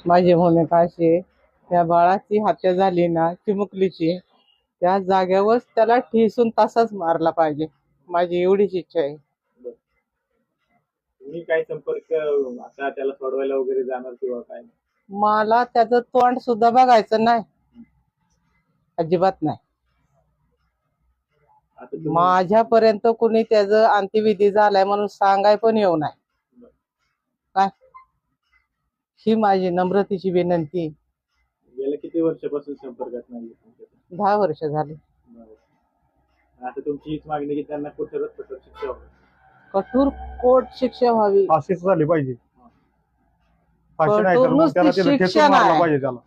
माझी भूमिका अशी आहे, त्या बाळाची हत्या झाली ना चिमुकलीची, त्या जाग्यावरच त्याला ठेसून तसाच मारला पाहिजे. माझी एवढीच इच्छा आहे. तुम्ही काय संपर्क आता त्याला सोडवायला वगैरे जाणार किंवा काय? मला त्याचं तोंड सुद्धा बघायचं नाही, अजिबात नाही. आता तुम्ही माझ्यापर्यंत कुणी त्याचं अंत्यविधी झालाय म्हणून सांगाय पण येऊ नाही. काय ही माझी नम्रतेची विनंती आहे. गेल्या किती वर्षापासून संपर्कात नाही तुमच्या? 10 वर्ष झाली. आता तुमची हीच मागणी की त्यांना कठोरात कठोर शिक्षा व्हावी. कठोर कोर्ट शिक्षा व्हावी. फाशीच झाली पाहिजे. फाशी नाही तर कठोर मग त्याला नुसती ठेचून शिक्षा मारलं नाही. पाहिजे त्याला.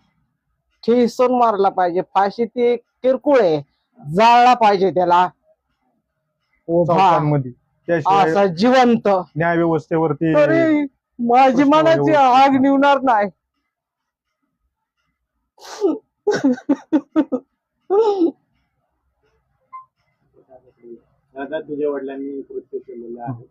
ठेसून मारला पाहिजे. फाशी ती किरकोळ आहे, जाळला पाहिजे त्याला उभा चौकांमध्ये त्याशिवाय असा जिवंत. न्याय व्यवस्थेवरती तरी माझी मनाची आग निवणार नाही. दादा, तुझ्या वडिलांनी कृत्य केलेलं आहे,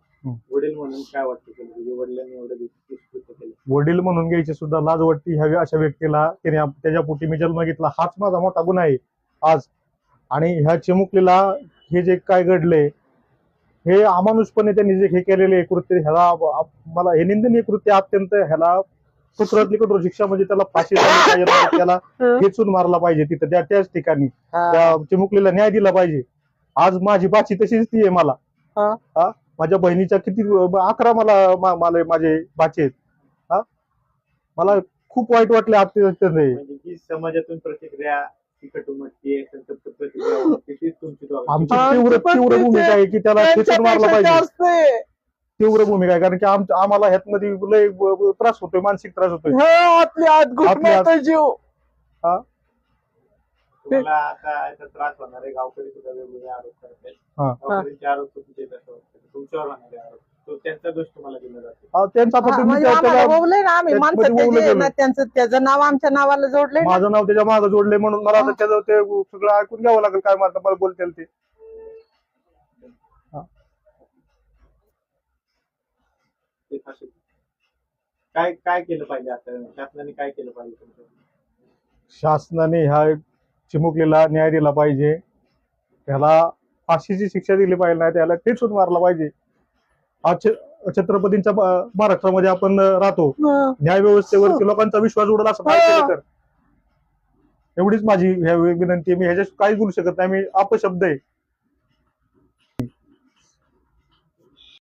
वडील म्हणून काय वाटतं तुला? तुझ्या वडिलांनी एवढं कृत्य केलं, वडील म्हणून घ्यायची सुद्धा लाज वाटते ह्यावी अशा व्यक्तीला. त्याने त्याच्या पोटी मी जन्म घेतला, हाच माझा मोठा गुन्हा आहे आज. आणि ह्या चिमुकलीला हे जे काय घडलंय, हे अमानुषपणे त्यांनी जे हे केलेले कृत्य, ह्याला मला हे निंदनीय कृत्य अत्यंत, ह्याला कठोरातली कठोर शिक्षा म्हणजे त्याला फाशी झाली पाहिजे, त्याला खेचून मारला पाहिजे तिथं त्याच ठिकाणी. त्या चिमुकलीला न्याय दिला पाहिजे. आज माझी बाची तशीच ती आहे मला. माझ्या बहिणीच्या किती 11 मला माझे बाचे आहेत. मला खूप वाईट वाटले अत्यंत. म्हणजे जी समाजातून प्रतिक्रिया तिखट उमटते, संतप्त प्रतिक्रिया, तीच तुमची आमची तीव्र भूमिका आहे की त्याला खेचून मारला पाहिजे. तीव्र भूमिका आहे, कारण की आम्हाला ह्यात मध्ये लय त्रास होतोय, मानसिक त्रास होतोय. जीव तुम्हाला आता याचा त्रास होणार आहे. गावकरी सुद्धा वेगवेगळे आरोप करत आहेत. गावकऱ्यांचे आरोप चुकीचे आहेत असं वाटतं. तुमच्यावर होणारे आरोप, तो त्यांचा दोष तुम्हाला दिला जातो. त्यांचा त्याचं नाव आमच्या नावाला जोडले. माझं नाव त्याच्या मागं जोडले म्हणून मला आता त्याचं ते सगळं ऐकून घ्यावं लागेल. काय मला बोलतील ते. काय काय केलं पाहिजे आता? शासनाने काय केलं पाहिजे तुमच्या? शासनाने ह्या चिमुकलीला न्याय दिला पाहिजे. त्याला फाशीची शिक्षा दिली पाहिजे, नाही त्याला ठेचून मारला पाहिजे. आज छत्रपतींच्या महाराष्ट्रामध्ये आपण राहतो, न्याय व्यवस्थेवरती लोकांचा विश्वास उडला असं काय केलं तर. एवढीच माझी विनंती आहे. मी ह्याच्यात काहीच बोलू शकत नाही, मी अपशब्द आहे.